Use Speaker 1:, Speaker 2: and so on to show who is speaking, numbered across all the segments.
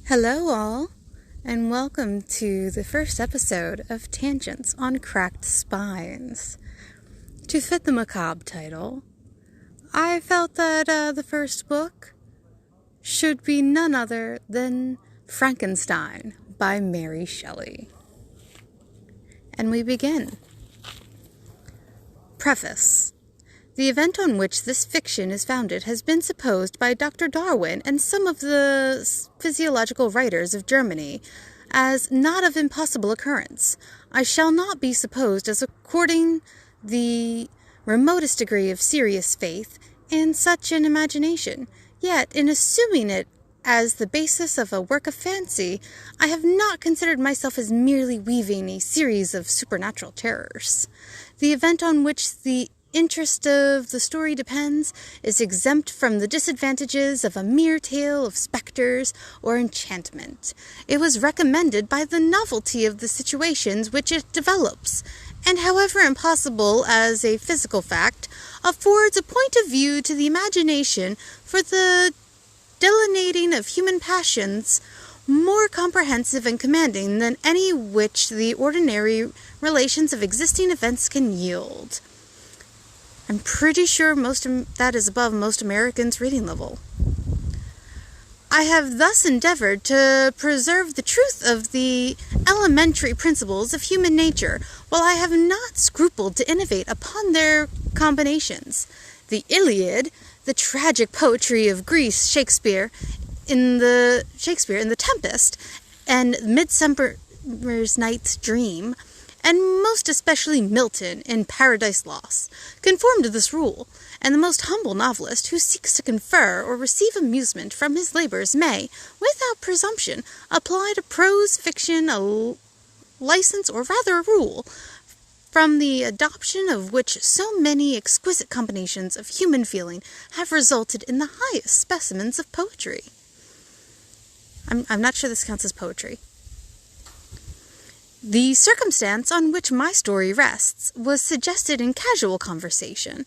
Speaker 1: Hello all, and welcome to the first episode of Tangents on Cracked Spines. To fit the macabre title, I felt that the first book should be none other than Frankenstein by Mary Shelley. And we begin. Preface. The event on which this fiction is founded has been supposed by Dr. Darwin and some of the physiological writers of Germany as not of impossible occurrence. I shall not be supposed as according the remotest degree of serious faith in such an imagination. Yet, in assuming it as the basis of a work of fancy, I have not considered myself as merely weaving a series of supernatural terrors. The event on which the interest of the story depends is exempt from the disadvantages of a mere tale of specters or enchantment. It was recommended by the novelty of the situations which it develops, and however impossible as a physical fact, affords a point of view to the imagination for the delineating of human passions more comprehensive and commanding than any which the ordinary relations of existing events can yield. I'm pretty sure that is above most Americans' reading level. I have thus endeavored to preserve the truth of the elementary principles of human nature, while I have not scrupled to innovate upon their combinations. The Iliad, the tragic poetry of Greece, Shakespeare in the Tempest, and Midsummer's Night's Dream, and most especially Milton in Paradise Lost, conform to this rule, and the most humble novelist who seeks to confer or receive amusement from his labors may, without presumption, apply to prose fiction a license or rather a rule, from the adoption of which so many exquisite combinations of human feeling have resulted in the highest specimens of poetry. I'm not sure this counts as poetry. The circumstance on which my story rests was suggested in casual conversation.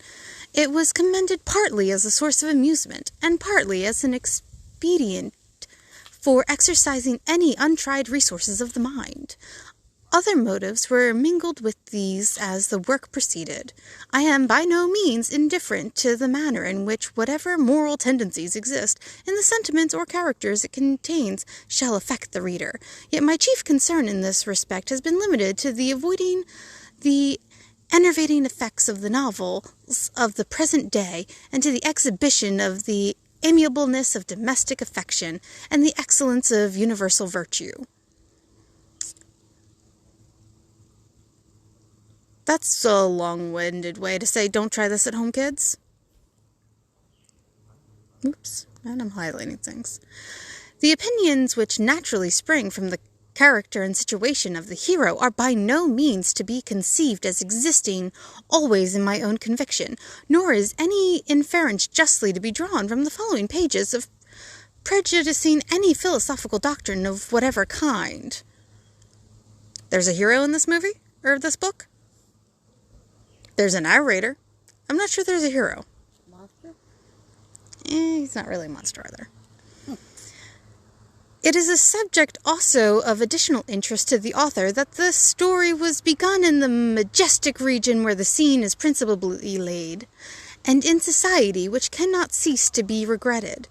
Speaker 1: It was commended partly as a source of amusement, and partly as an expedient for exercising any untried resources of the mind. Other motives were mingled with these as the work proceeded. I am by no means indifferent to the manner in which whatever moral tendencies exist in the sentiments or characters it contains shall affect the reader. Yet my chief concern in this respect has been limited to the avoiding the enervating effects of the novels of the present day, and to the exhibition of the amiableness of domestic affection and the excellence of universal virtue. That's a long-winded way to say, don't try this at home, kids. Oops, and I'm highlighting things. The opinions which naturally spring from the character and situation of the hero are by no means to be conceived as existing always in my own conviction, nor is any inference justly to be drawn from the following pages of prejudicing any philosophical doctrine of whatever kind. There's a hero in this movie, or this book? There's a narrator. I'm not sure there's a hero.
Speaker 2: Monster?
Speaker 1: He's not really a monster either. It is a subject also of additional interest to the author that the story was begun in the majestic region where the scene is principally laid, and in society which cannot cease to be regretted.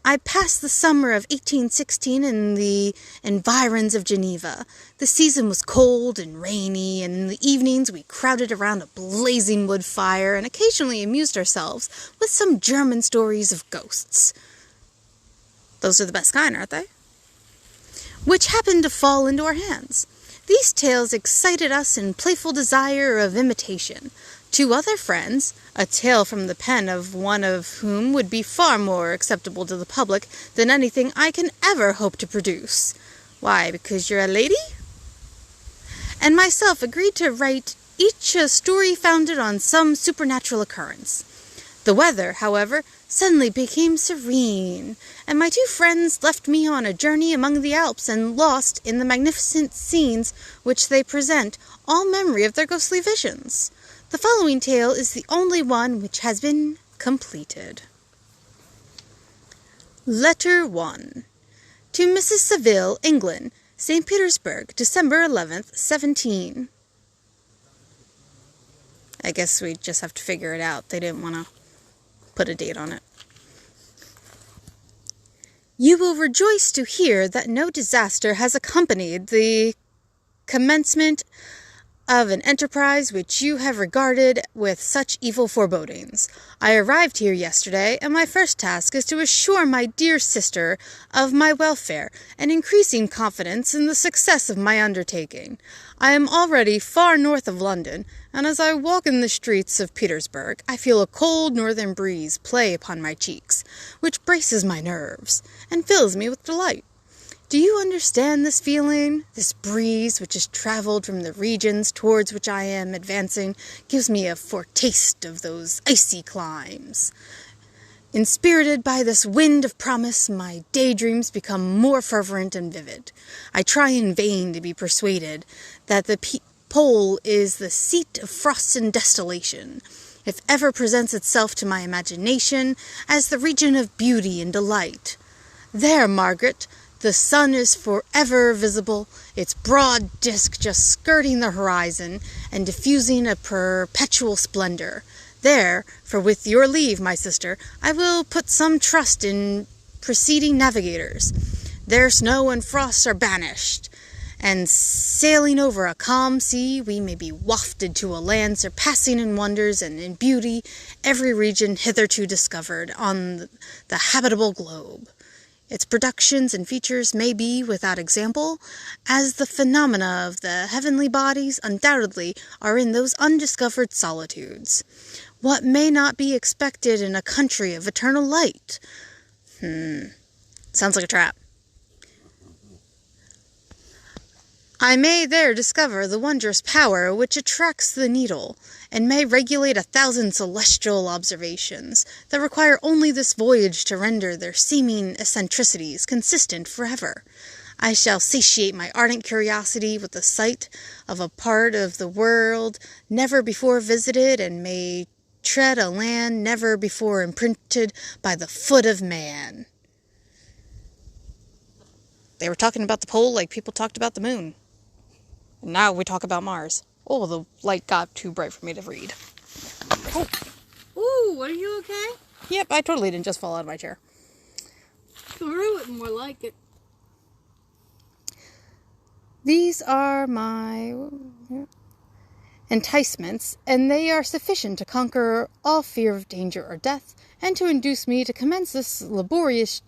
Speaker 1: I passed the summer of 1816 in the environs of Geneva. The season was cold and rainy, and in the evenings we crowded around a blazing wood fire and occasionally amused ourselves with some German stories of ghosts. Those are the best kind, aren't they? Which happened to fall into our hands. These tales excited us in playful desire of imitation. Two other friends, a tale from the pen of one of whom would be far more acceptable to the public than anything I can ever hope to produce. Why, because you're a lady? And myself agreed to write each a story founded on some supernatural occurrence. The weather, however, suddenly became serene, and my two friends left me on a journey among the Alps and lost in the magnificent scenes which they present all memory of their ghostly visions. The following tale is the only one which has been completed. Letter 1. To Mrs. Saville, England, St. Petersburg, December 11th, 17. I guess we just have to figure it out. They didn't want to put a date on it. You will rejoice to hear that no disaster has accompanied the commencement of an enterprise which you have regarded with such evil forebodings. I arrived here yesterday, and my first task is to assure my dear sister of my welfare and increasing confidence in the success of my undertaking. I am already far north of London, and as I walk in the streets of Petersburg, I feel a cold northern breeze play upon my cheeks, which braces my nerves and fills me with delight. Do you understand this feeling? This breeze, which has traveled from the regions towards which I am advancing, gives me a foretaste of those icy climes. Inspirited by this wind of promise, my daydreams become more fervent and vivid. I try in vain to be persuaded that the pole is the seat of frost and desolation. It ever presents itself to my imagination as the region of beauty and delight. There, Margaret, the sun is forever visible, its broad disk just skirting the horizon and diffusing a perpetual splendor. There, for with your leave, my sister, I will put some trust in preceding navigators. There snow and frost are banished, and sailing over a calm sea, we may be wafted to a land surpassing in wonders and in beauty every region hitherto discovered on the habitable globe. Its productions and features may be without example, as the phenomena of the heavenly bodies undoubtedly are in those undiscovered solitudes. What may not be expected in a country of eternal light? Sounds like a trap. I may there discover the wondrous power which attracts the needle, and may regulate 1,000 celestial observations that require only this voyage to render their seeming eccentricities consistent forever. I shall satiate my ardent curiosity with the sight of a part of the world never before visited, and may tread a land never before imprinted by the foot of man. They were talking about the pole like people talked about the moon. And now we talk about Mars. Oh, the light got too bright for me to read. Oh.
Speaker 2: Ooh, are you okay?
Speaker 1: Yep, I totally didn't just fall out of my chair.
Speaker 2: Threw it more like it.
Speaker 1: These are my enticements, and they are sufficient to conquer all fear of danger or death, and to induce me to commence this laborious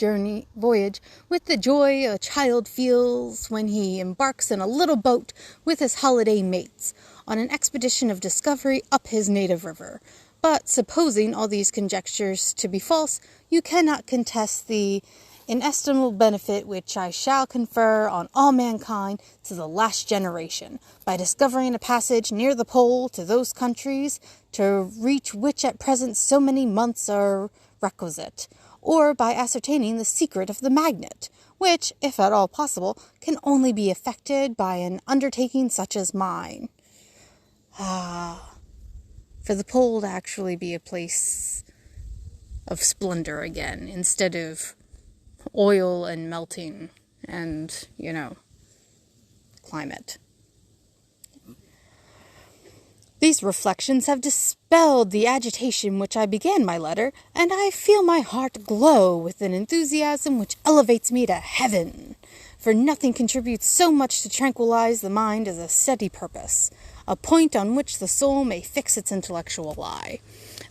Speaker 1: voyage with the joy a child feels when he embarks in a little boat with his holiday mates on an expedition of discovery up his native river. But supposing all these conjectures to be false, you cannot contest the inestimable benefit which I shall confer on all mankind to the last generation, by discovering a passage near the pole to those countries, to reach which at present so many months are requisite, or by ascertaining the secret of the magnet, which, if at all possible, can only be effected by an undertaking such as mine. For the pole to actually be a place of splendor again, instead of oil and melting and, climate. These reflections have dispelled the agitation which I began my letter, and I feel my heart glow with an enthusiasm which elevates me to heaven. For nothing contributes so much to tranquilize the mind as a steady purpose, a point on which the soul may fix its intellectual eye.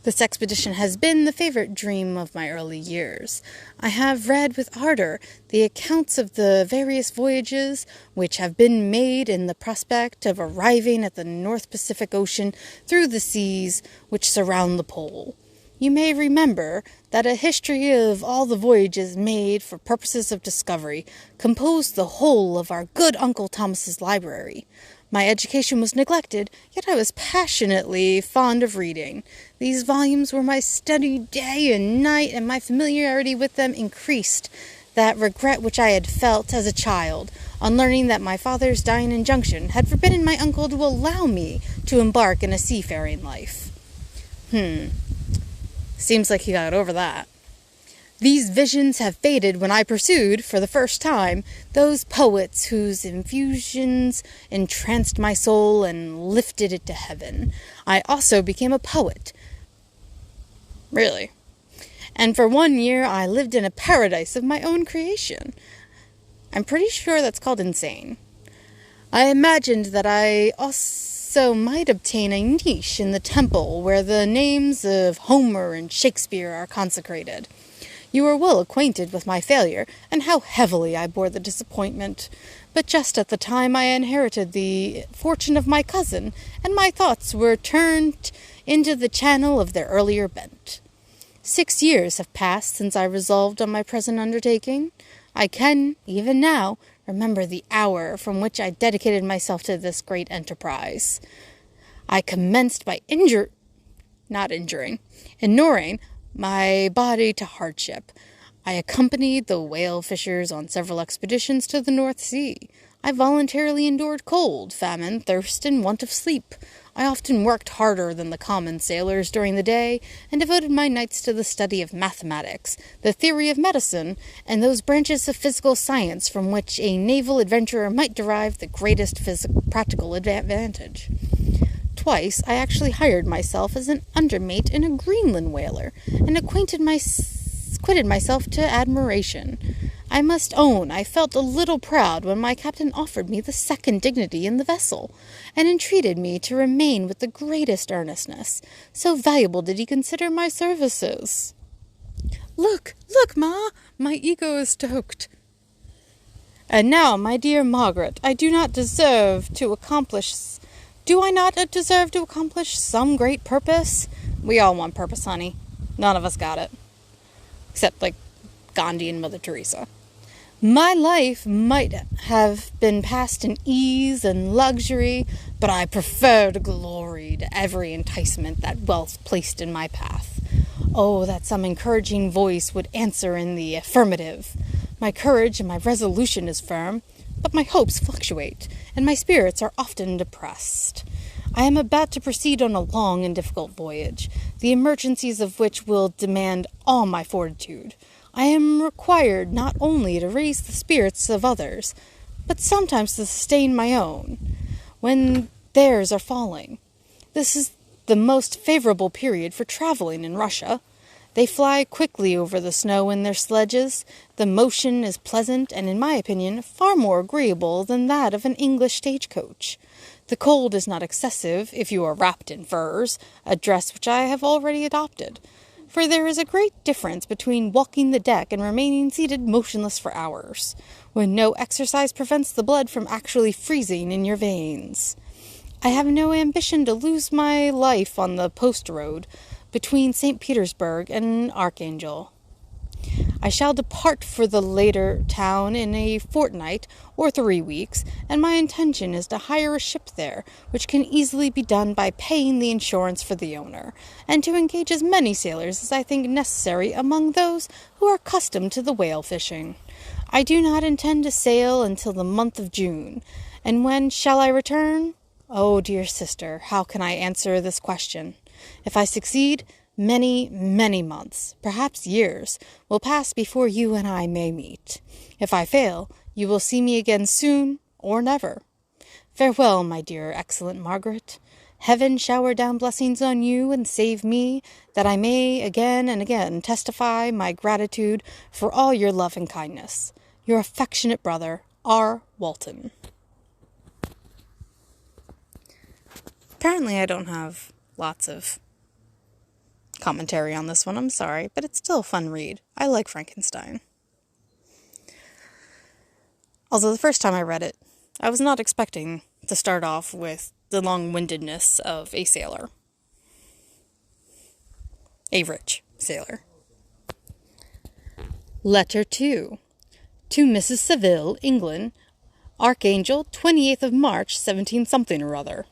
Speaker 1: This expedition has been the favorite dream of my early years. I have read with ardor the accounts of the various voyages which have been made in the prospect of arriving at the North Pacific Ocean through the seas which surround the pole. You may remember that a history of all the voyages made for purposes of discovery composed the whole of our good Uncle Thomas's library. My education was neglected, yet I was passionately fond of reading. These volumes were my study day and night, and my familiarity with them increased that regret which I had felt as a child on learning that my father's dying injunction had forbidden my uncle to allow me to embark in a seafaring life. Seems like he got over that. These visions have faded when I pursued, for the first time, those poets whose infusions entranced my soul and lifted it to heaven. I also became a poet. Really. And for 1 year I lived in a paradise of my own creation. I'm pretty sure that's called insane. I imagined that I also might obtain a niche in the temple where the names of Homer and Shakespeare are consecrated. You are well acquainted with my failure, and how heavily I bore the disappointment. But just at the time I inherited the fortune of my cousin, and my thoughts were turned into the channel of their earlier bent. 6 years have passed since I resolved on my present undertaking. I can, even now, remember the hour from which I dedicated myself to this great enterprise. I commenced by inuring my body to hardship. I accompanied the whale fishers on several expeditions to the North Sea. I voluntarily endured cold, famine, thirst, and want of sleep. I often worked harder than the common sailors during the day, and devoted my nights to the study of mathematics, the theory of medicine, and those branches of physical science from which a naval adventurer might derive the greatest practical advantage. Twice I actually hired myself as an undermate in a Greenland whaler, and acquitted myself to admiration. I must own I felt a little proud when my captain offered me the second dignity in the vessel, and entreated me to remain with the greatest earnestness. So valuable did he consider my services. Look, Ma! My ego is stoked. And now, my dear Margaret, do I not deserve to accomplish some great purpose? We all want purpose, honey. None of us got it. Except, Gandhi and Mother Teresa. My life might have been passed in ease and luxury, but I preferred glory to every enticement that wealth placed in my path. Oh, that some encouraging voice would answer in the affirmative. My courage and my resolution is firm, but my hopes fluctuate, and my spirits are often depressed. I am about to proceed on a long and difficult voyage, the emergencies of which will demand all my fortitude. I am required not only to raise the spirits of others, but sometimes to sustain my own, when theirs are falling. This is the most favorable period for traveling in Russia. They fly quickly over the snow in their sledges. The motion is pleasant, and in my opinion, far more agreeable than that of an English stagecoach. The cold is not excessive if you are wrapped in furs, a dress which I have already adopted. For there is a great difference between walking the deck and remaining seated motionless for hours, when no exercise prevents the blood from actually freezing in your veins. I have no ambition to lose my life on the post road between St. Petersburg and Archangel. I shall depart for the later town in a fortnight or 3 weeks, and my intention is to hire a ship there, which can easily be done by paying the insurance for the owner, and to engage as many sailors as I think necessary among those who are accustomed to the whale fishing. I do not intend to sail until the month of June, and when shall I return? Oh, dear sister, how can I answer this question? If I succeed, many, many months, perhaps years, will pass before you and I may meet. If I fail, you will see me again soon or never. Farewell, my dear, excellent Margaret. Heaven shower down blessings on you and save me, that I may again and again testify my gratitude for all your love and kindness. Your affectionate brother, R. Walton. Apparently I don't have lots of commentary on this one, I'm sorry, but it's still a fun read. I like Frankenstein. Although the first time I read it, I was not expecting to start off with the long-windedness of a sailor. A rich sailor. Letter 2. To Mrs. Saville, England, Archangel, 28th of March, 17-something or other.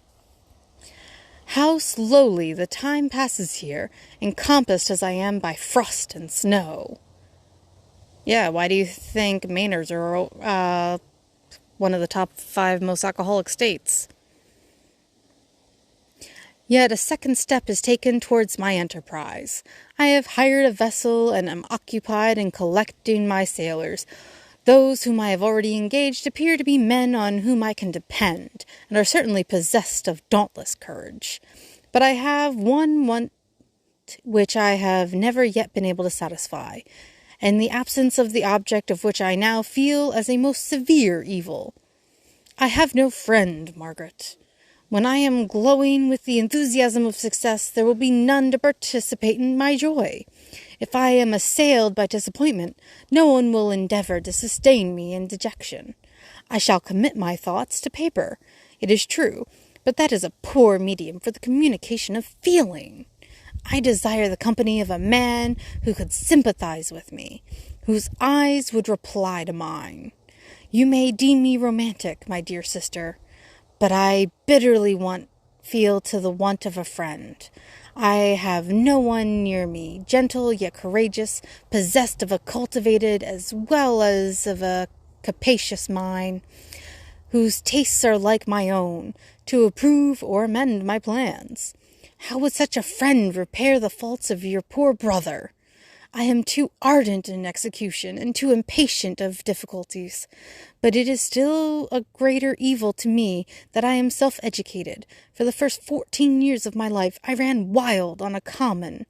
Speaker 1: How slowly the time passes here, encompassed as I am by frost and snow. Yeah, why do you think Maynards are one of the top 5 most alcoholic states? Yet a second step is taken towards my enterprise. I have hired a vessel and am occupied in collecting my sailors. Those whom I have already engaged appear to be men on whom I can depend, and are certainly possessed of dauntless courage. But I have one want which I have never yet been able to satisfy, and the absence of the object of which I now feel as a most severe evil. I have no friend, Margaret. When I am glowing with the enthusiasm of success, there will be none to participate in my joy. If I am assailed by disappointment, no one will endeavor to sustain me in dejection. I shall commit my thoughts to paper, it is true, but that is a poor medium for the communication of feeling. I desire the company of a man who could sympathize with me, whose eyes would reply to mine. You may deem me romantic, my dear sister, but I bitterly feel to the want of a friend. I have no one near me, gentle yet courageous, possessed of a cultivated as well as of a capacious mind, whose tastes are like my own, to approve or amend my plans. How would such a friend repair the faults of your poor brother? I am too ardent in execution and too impatient of difficulties. But it is still a greater evil to me that I am self-educated. For the first 14 years of my life I ran wild on a common,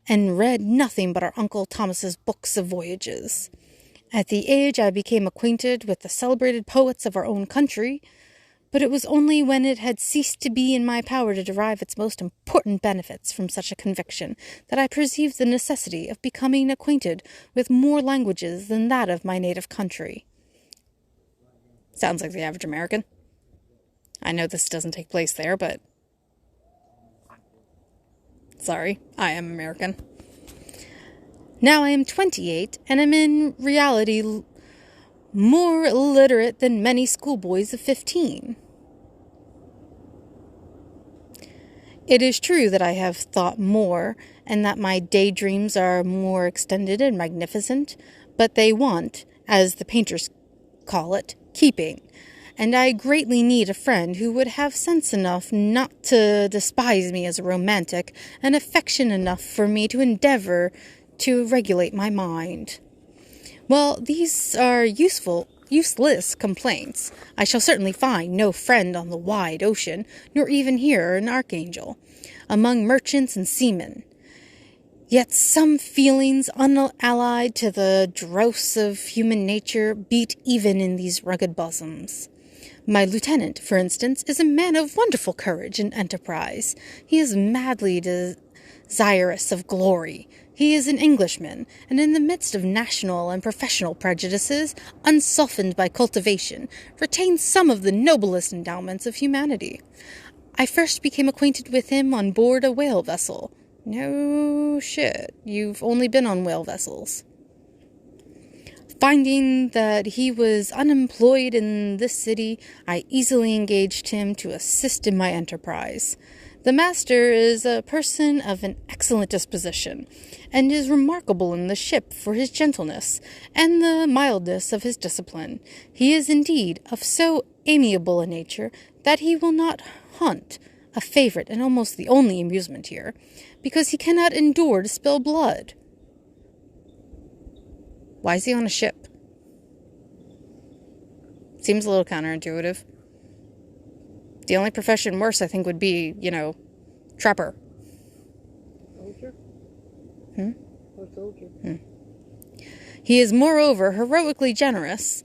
Speaker 1: and read nothing but our Uncle Thomas's books of voyages. At the age I became acquainted with the celebrated poets of our own country, but it was only when it had ceased to be in my power to derive its most important benefits from such a conviction that I perceived the necessity of becoming acquainted with more languages than that of my native country. Sounds like the average American. I know this doesn't take place there, but sorry, I am American. Now I am 28, and am in reality more illiterate than many schoolboys of 15. It is true that I have thought more, and that my daydreams are more extended and magnificent, but they want, as the painters call it, keeping, and I greatly need a friend who would have sense enough not to despise me as a romantic, and affection enough for me to endeavor to regulate my mind. Well, these are useless complaints. I shall certainly find no friend on the wide ocean, nor even here an archangel, among merchants and seamen. Yet some feelings unallied to the dross of human nature beat even in these rugged bosoms. My lieutenant, for instance, is a man of wonderful courage and enterprise. He is madly desirous of glory. He is an Englishman, and in the midst of national and professional prejudices, unsoftened by cultivation, retains some of the noblest endowments of humanity. I first became acquainted with him on board a whale vessel. No shit, you've only been on whale vessels. Finding that he was unemployed in this city, I easily engaged him to assist in my enterprise. The master is a person of an excellent disposition, and is remarkable in the ship for his gentleness, and the mildness of his discipline. He is indeed of so amiable a nature that he will not hunt, a favourite and almost the only amusement here, because he cannot endure to spill blood. Why is he on a ship? Seems a little counterintuitive. The only profession worse, I think, would be, trapper.
Speaker 2: Soldier? Or soldier?
Speaker 1: He is, moreover, heroically generous.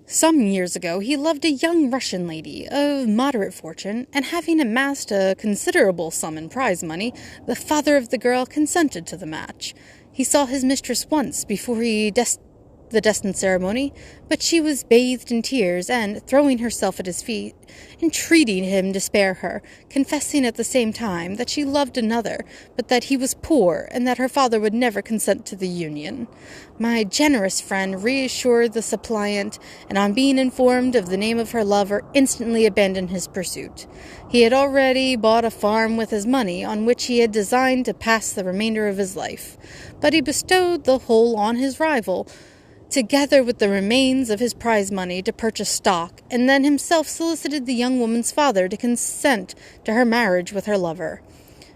Speaker 1: Some years ago, he loved a young Russian lady of moderate fortune, and having amassed a considerable sum in prize money, the father of the girl consented to the match. He saw his mistress once before the destined ceremony, but she was bathed in tears, and, throwing herself at his feet, entreating him to spare her, confessing at the same time that she loved another, but that he was poor, and that her father would never consent to the union. My generous friend reassured the suppliant, and on being informed of the name of her lover, instantly abandoned his pursuit. He had already bought a farm with his money, on which he had designed to pass the remainder of his life, but he bestowed the whole on his rival, together with the remains of his prize money, to purchase stock, and then himself solicited the young woman's father to consent to her marriage with her lover.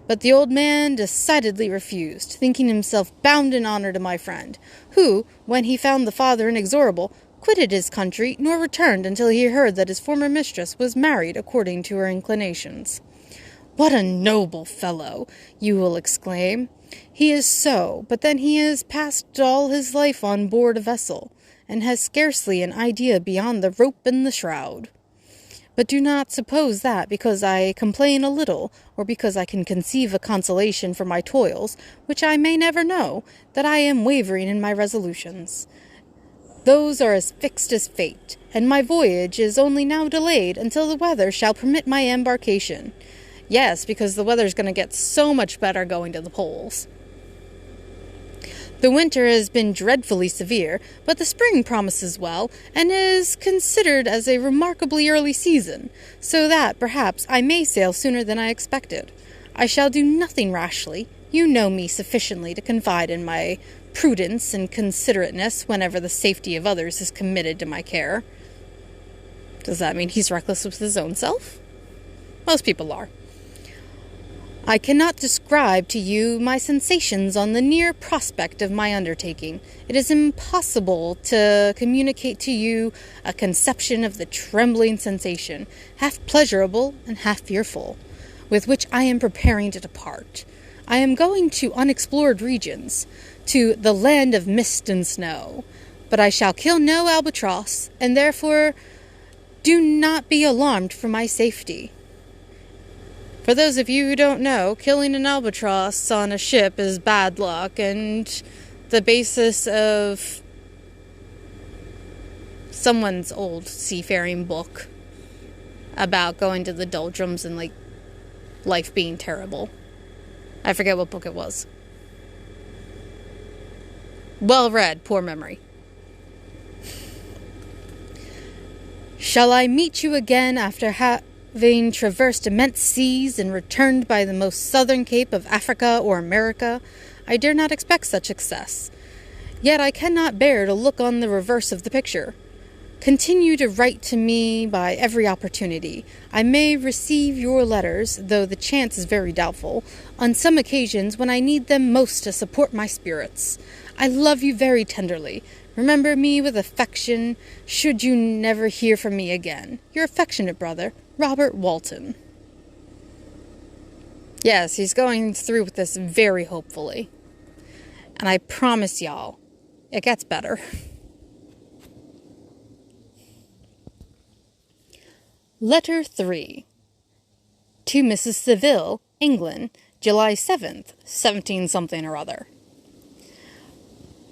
Speaker 1: But the old man decidedly refused, thinking himself bound in honor to my friend, who, when he found the father inexorable, quitted his country, nor returned until he heard that his former mistress was married according to her inclinations. What a noble fellow, you will exclaim. He is so, but then he has passed all his life on board a vessel, and has scarcely an idea beyond the rope and the shroud. But do not suppose that, because I complain a little, or because I can conceive a consolation for my toils, which I may never know, that I am wavering in my resolutions. Those are as fixed as fate, and my voyage is only now delayed until the weather shall permit my embarkation. Yes, because the weather's going to get so much better going to the poles. The winter has been dreadfully severe, but the spring promises well, and is considered as a remarkably early season, so that, perhaps, I may sail sooner than I expected. I shall do nothing rashly. You know me sufficiently to confide in my prudence and considerateness whenever the safety of others is committed to my care. Does that mean he's reckless with his own self? Most people are. I cannot describe to you my sensations on the near prospect of my undertaking. It is impossible to communicate to you a conception of the trembling sensation, half pleasurable and half fearful, with which I am preparing to depart. I am going to unexplored regions, to the land of mist and snow, but I shall kill no albatross, and therefore do not be alarmed for my safety. For those of you who don't know, killing an albatross on a ship is bad luck, and the basis of someone's old seafaring book about going to the doldrums and, life being terrible. I forget what book it was. Well read, poor memory. Shall I meet you again after having traversed immense seas and returned by the most southern cape of Africa or America? I dare not expect such success. Yet I cannot bear to look on the reverse of the picture. Continue to write to me by every opportunity. I may receive your letters, though the chance is very doubtful, on some occasions when I need them most to support my spirits. I love you very tenderly. Remember me with affection, should you never hear from me again. Your affectionate brother, Robert Walton. Yes, he's going through with this very hopefully. And I promise y'all, it gets better. Letter 3. To Mrs. Seville, England, July 7th, 17-something or other.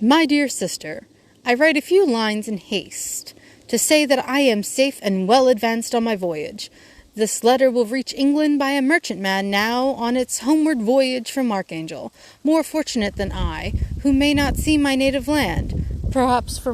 Speaker 1: My dear sister, I write a few lines in haste to say that I am safe and well advanced on my voyage. This letter will reach England by a merchantman now on its homeward voyage from Archangel, more fortunate than I, who may not see my native land, perhaps for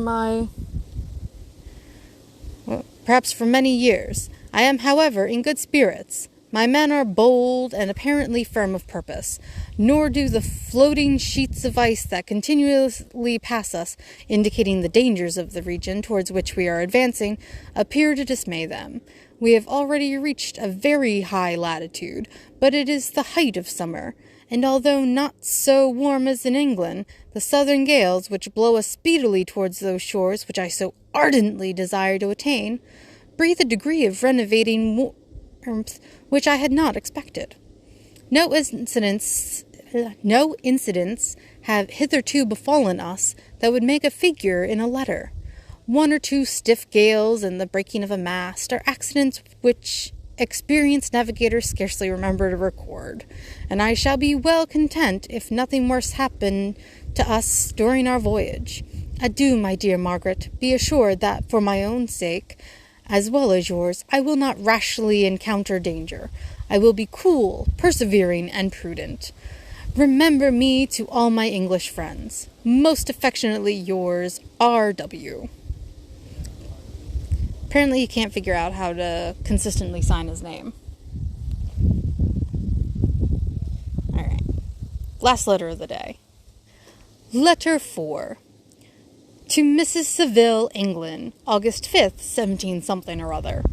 Speaker 1: many years. I am, however, in good spirits. My men are bold and apparently firm of purpose, nor do the floating sheets of ice that continuously pass us, indicating the dangers of the region towards which we are advancing, appear to dismay them. We have already reached a very high latitude, but it is the height of summer, and although not so warm as in England, the southern gales which blow us speedily towards those shores which I so ardently desire to attain, breathe a degree of renovating warmth which I had not expected. No incidents have hitherto befallen us that would make a figure in a letter. One or two stiff gales and the breaking of a mast are accidents which experienced navigators scarcely remember to record, and I shall be well content if nothing worse happen to us during our voyage. Adieu, my dear Margaret. Be assured that for my own sake, as well as yours, I will not rashly encounter danger. I will be cool, persevering, and prudent. Remember me to all my English friends. Most affectionately yours, R.W. Apparently he can't figure out how to consistently sign his name. Alright. Last letter of the day. Letter 4. To Mrs. Saville, England, August 5th, 17-something or other.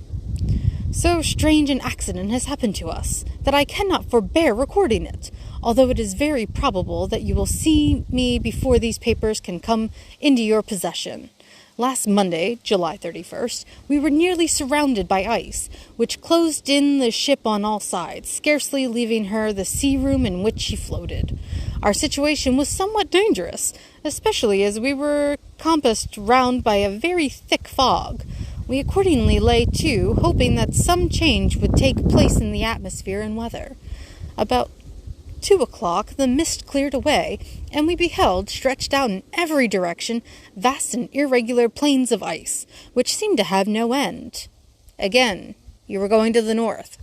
Speaker 1: So strange an accident has happened to us that I cannot forbear recording it, although it is very probable that you will see me before these papers can come into your possession. Last Monday, July 31st, we were nearly surrounded by ice, which closed in the ship on all sides, scarcely leaving her the sea room in which she floated. Our situation was somewhat dangerous, especially as we were compassed round by a very thick fog. We accordingly lay to, hoping that some change would take place in the atmosphere and weather. About 2 o'clock, the mist cleared away, and we beheld, stretched out in every direction, vast and irregular plains of ice, which seemed to have no end. Again, you were going to the north.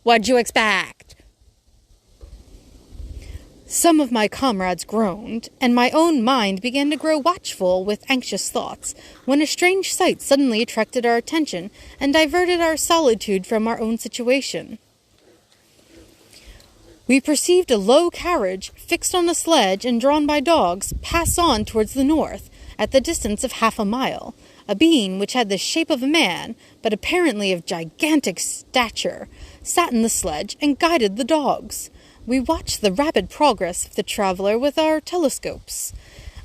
Speaker 1: What'd you expect? Some of my comrades groaned, and my own mind began to grow watchful with anxious thoughts, when a strange sight suddenly attracted our attention and diverted our solitude from our own situation. We perceived a low carriage, fixed on a sledge and drawn by dogs, pass on towards the north, at the distance of 1/2 mile. A being which had the shape of a man, but apparently of gigantic stature, sat in the sledge and guided the dogs. We watched the rapid progress of the traveler with our telescopes,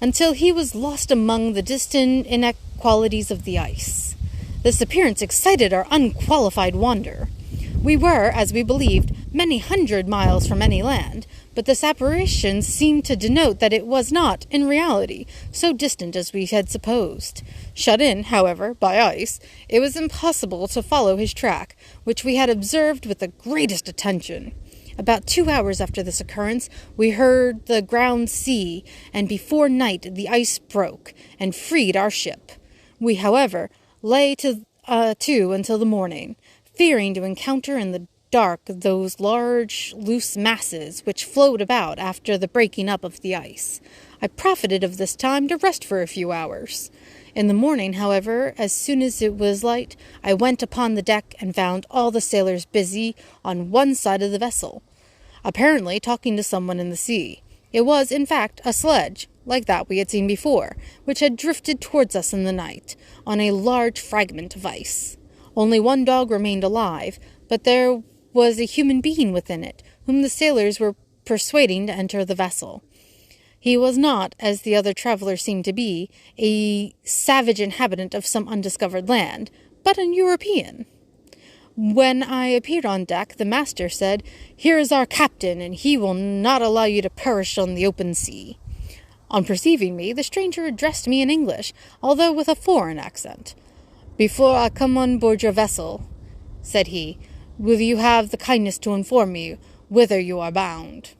Speaker 1: until he was lost among the distant inequalities of the ice. This appearance excited our unqualified wonder. We were, as we believed, many 100 miles from any land, but this apparition seemed to denote that it was not, in reality, so distant as we had supposed. Shut in, however, by ice, it was impossible to follow his track, which we had observed with the greatest attention. About 2 hours after this occurrence, we heard the ground sea, and before night the ice broke, and freed our ship. We, however, lay to until the morning, fearing to encounter in the dark those large, loose masses which float about after the breaking up of the ice. I profited of this time to rest for a few hours. In the morning, however, as soon as it was light, I went upon the deck and found all the sailors busy on one side of the vessel, apparently talking to someone in the sea. It was, in fact, a sledge, like that we had seen before, which had drifted towards us in the night, on a large fragment of ice. Only one dog remained alive, but there was a human being within it, whom the sailors were persuading to enter the vessel. He was not, as the other travelers seemed to be, a savage inhabitant of some undiscovered land, but an European. When I appeared on deck, the master said, "Here is our captain, and he will not allow you to perish on the open sea." On perceiving me, the stranger addressed me in English, although with a foreign accent. "Before I come on board your vessel," said he, "will you have the kindness to inform me whither you are bound?"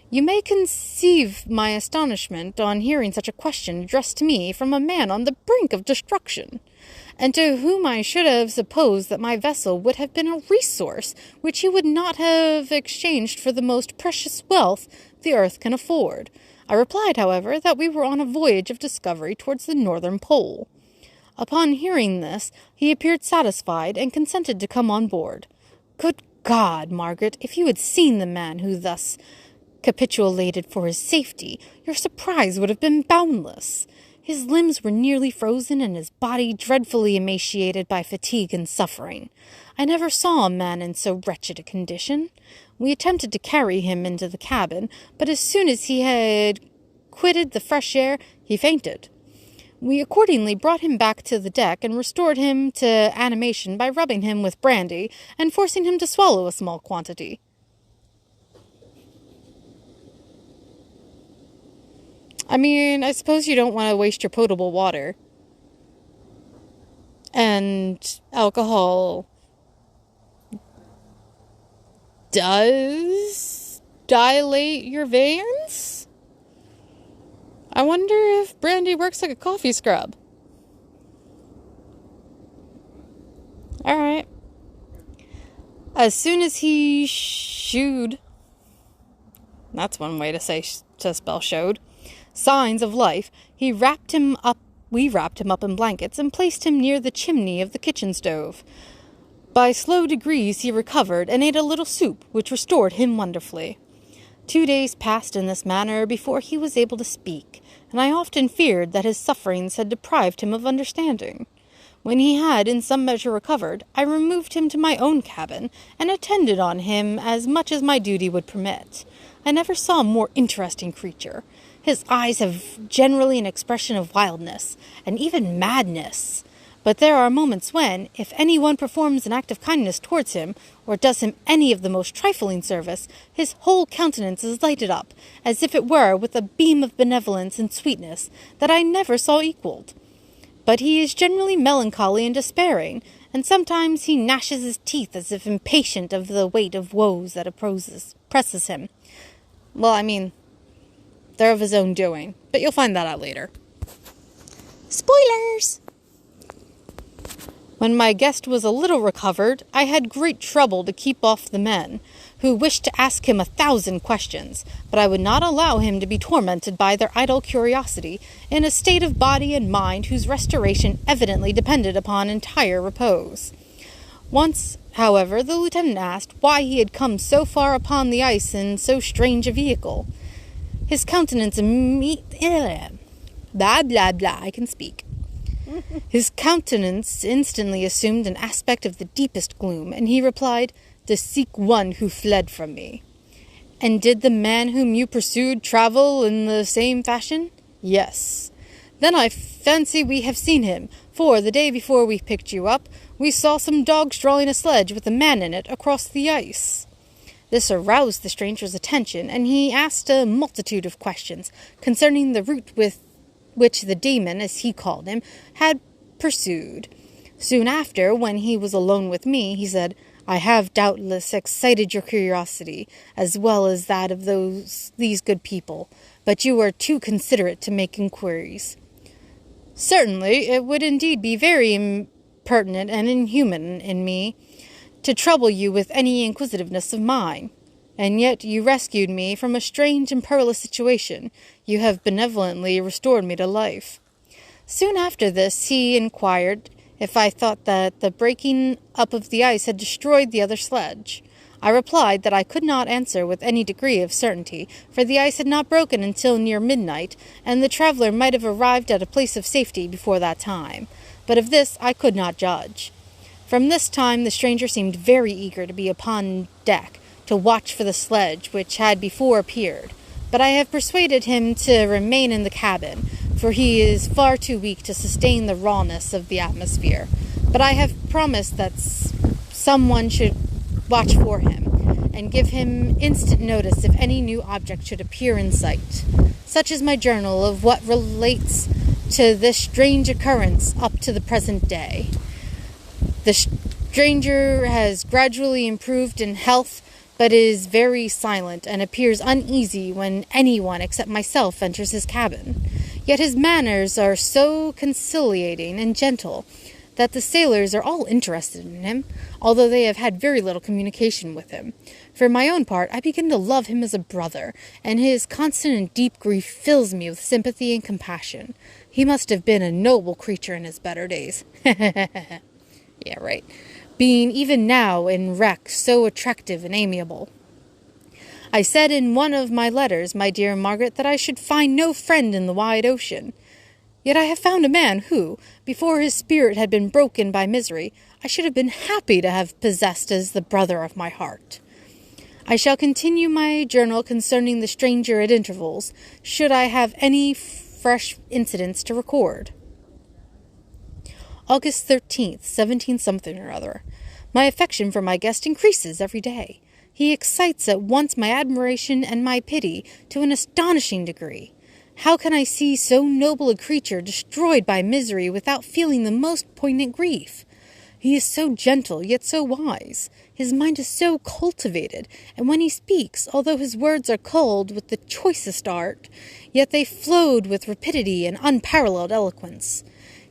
Speaker 1: You may conceive my astonishment on hearing such a question addressed to me from a man on the brink of destruction, and to whom I should have supposed that my vessel would have been a resource which he would not have exchanged for the most precious wealth the earth can afford. I replied, however, that we were on a voyage of discovery towards the northern pole. Upon hearing this, he appeared satisfied, and consented to come on board. Good God, Margaret, if you had seen the man who thus capitulated for his safety, your surprise would have been boundless. His limbs were nearly frozen, and his body dreadfully emaciated by fatigue and suffering. I never saw a man in so wretched a condition. We attempted to carry him into the cabin, but as soon as he had quitted the fresh air, he fainted. We accordingly brought him back to the deck, and restored him to animation by rubbing him with brandy, and forcing him to swallow a small quantity. I mean, I suppose you don't want to waste your potable water. And alcohol does dilate your veins? I wonder if brandy works like a coffee scrub. Alright. As soon as he shewed, that's one way to spell showed, signs of life, we wrapped him up in blankets and placed him near the chimney of the kitchen stove. By slow degrees he recovered, and ate a little soup, which restored him wonderfully. 2 days passed in this manner before he was able to speak, and I often feared that his sufferings had deprived him of understanding. When he had in some measure recovered, I removed him to my own cabin, and attended on him as much as my duty would permit. I never saw a more interesting creature. His eyes have generally an expression of wildness, and even madness. But there are moments when, if any one performs an act of kindness towards him, or does him any of the most trifling service, his whole countenance is lighted up, as if it were with a beam of benevolence and sweetness that I never saw equalled. But he is generally melancholy and despairing, and sometimes he gnashes his teeth as if impatient of the weight of woes that presses him. Well, I mean, they're of his own doing, but you'll find that out later. Spoilers! When my guest was a little recovered, I had great trouble to keep off the men, who wished to ask him 1,000 questions, but I would not allow him to be tormented by their idle curiosity, in a state of body and mind whose restoration evidently depended upon entire repose. Once, however, the lieutenant asked why he had come so far upon the ice in so strange a vehicle. His countenance His countenance instantly assumed an aspect of the deepest gloom, and he replied, "To seek one who fled from me." "And did the man whom you pursued travel in the same fashion?" "Yes." "Then I fancy we have seen him, for the day before we picked you up, we saw some dogs drawing a sledge with a man in it across the ice." This aroused the stranger's attention, and he asked a multitude of questions concerning the route which the demon, as he called him, had pursued. Soon after, when he was alone with me, he said, "I have doubtless excited your curiosity, as well as that of these good people, but you are too considerate to make inquiries." "Certainly, it would indeed be very impertinent and inhuman in me to trouble you with any inquisitiveness of mine. And yet you rescued me from a strange and perilous situation. You have benevolently restored me to life." Soon after this, he inquired if I thought that the breaking up of the ice had destroyed the other sledge. I replied that I could not answer with any degree of certainty, for the ice had not broken until near midnight, and the traveler might have arrived at a place of safety before that time. But of this I could not judge. From this time the stranger seemed very eager to be upon deck, to watch for the sledge which had before appeared. But I have persuaded him to remain in the cabin, for he is far too weak to sustain the rawness of the atmosphere. But I have promised that someone should watch for him, and give him instant notice if any new object should appear in sight. Such is my journal of what relates to this strange occurrence up to the present day. The stranger has gradually improved in health, but is very silent, and appears uneasy when anyone except myself enters his cabin. Yet his manners are so conciliating and gentle that the sailors are all interested in him, although they have had very little communication with him. For my own part, I begin to love him as a brother, and his constant and deep grief fills me with sympathy and compassion. He must have been a noble creature in his better days. Yeah, right. Being even now in wreck so attractive and amiable. I said in one of my letters, my dear Margaret, that I should find no friend in the wide ocean. Yet I have found a man who, before his spirit had been broken by misery, I should have been happy to have possessed as the brother of my heart. I shall continue my journal concerning the stranger at intervals, should I have any fresh incidents to record. August 13th, 17-something or other. My affection for my guest increases every day. He excites at once my admiration and my pity to an astonishing degree. How can I see so noble a creature destroyed by misery without feeling the most poignant grief? He is so gentle, yet so wise. His mind is so cultivated, and when he speaks, although his words are culled with the choicest art, yet they flowed with rapidity and unparalleled eloquence.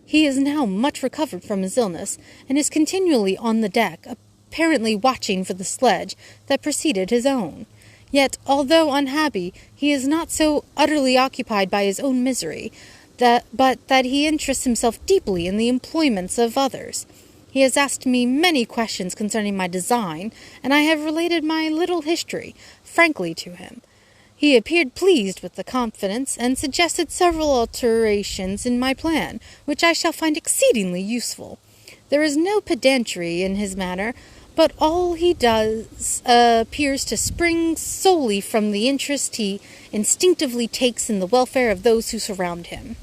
Speaker 1: He is now much recovered from his illness, and is continually on the deck, apparently watching for the sledge that preceded his own. Yet, although unhappy, he is not so utterly occupied by his own misery, but that he interests himself deeply in the employments of others. He has asked me many questions concerning my design, and I have related my little history frankly to him. He appeared pleased with the confidence, and suggested several alterations in my plan, which I shall find exceedingly useful. There is no pedantry in his manner, but all he does appears to spring solely from the interest he instinctively takes in the welfare of those who surround him.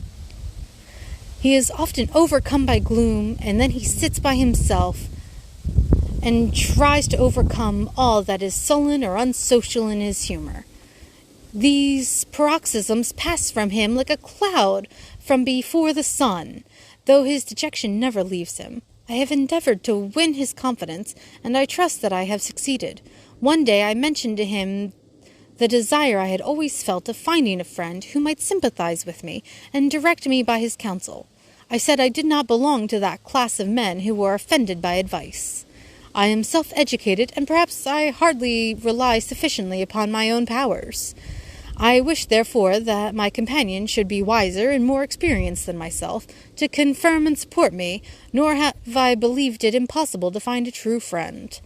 Speaker 1: He is often overcome by gloom, and then he sits by himself and tries to overcome all that is sullen or unsocial in his humor. These paroxysms pass from him like a cloud from before the sun, though his dejection never leaves him. I have endeavored to win his confidence, and I trust that I have succeeded. One day I mentioned to him the desire I had always felt of finding a friend who might sympathize with me and direct me by his counsel. I said I did not belong to that class of men who were offended by advice. I am self-educated, and perhaps I hardly rely sufficiently upon my own powers. I wish, therefore, that my companion should be wiser and more experienced than myself, to confirm and support me, nor have I believed it impossible to find a true friend.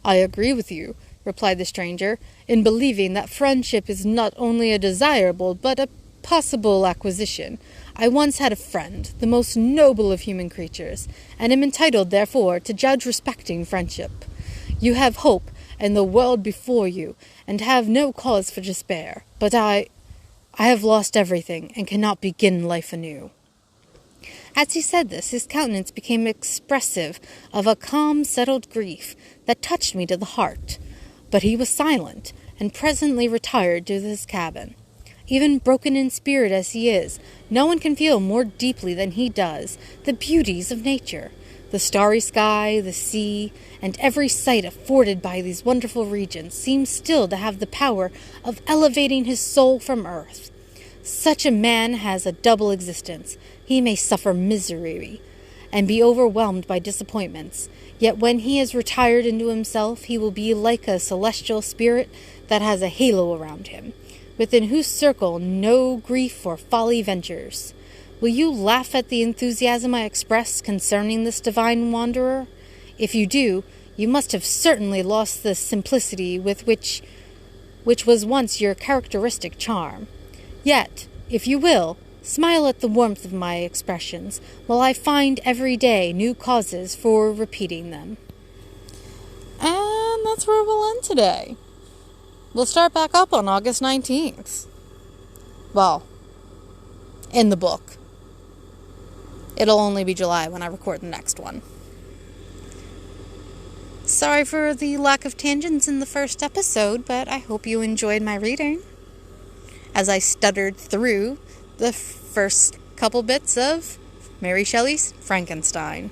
Speaker 1: I agree with you, replied the stranger, in believing that friendship is not only a desirable, but a possible acquisition. I once had a friend, the most noble of human creatures, and am entitled, therefore, to judge respecting friendship. You have hope and the world before you, and have no cause for despair. But I have lost everything, and cannot begin life anew. As he said this, his countenance became expressive of a calm, settled grief that touched me to the heart. But he was silent, and presently retired to his cabin. Even broken in spirit as he is, no one can feel more deeply than he does the beauties of nature. The starry sky, the sea, and every sight afforded by these wonderful regions seems still to have the power of elevating his soul from earth. Such a man has a double existence. He may suffer misery and be overwhelmed by disappointments, yet when he has retired into himself, he will be like a celestial spirit that has a halo around him, within whose circle no grief or folly ventures. Will you laugh at the enthusiasm I express concerning this divine wanderer? If you do, you must have certainly lost the simplicity with which was once your characteristic charm. Yet, if you will, smile at the warmth of my expressions, while I find every day new causes for repeating them.
Speaker 3: And that's where we'll end today. We'll start back up on August 19th. Well, in the book. It'll only be July when I record the next one. Sorry for the lack of tangents in the first episode, but I hope you enjoyed my reading as I stuttered through the first couple bits of Mary Shelley's Frankenstein.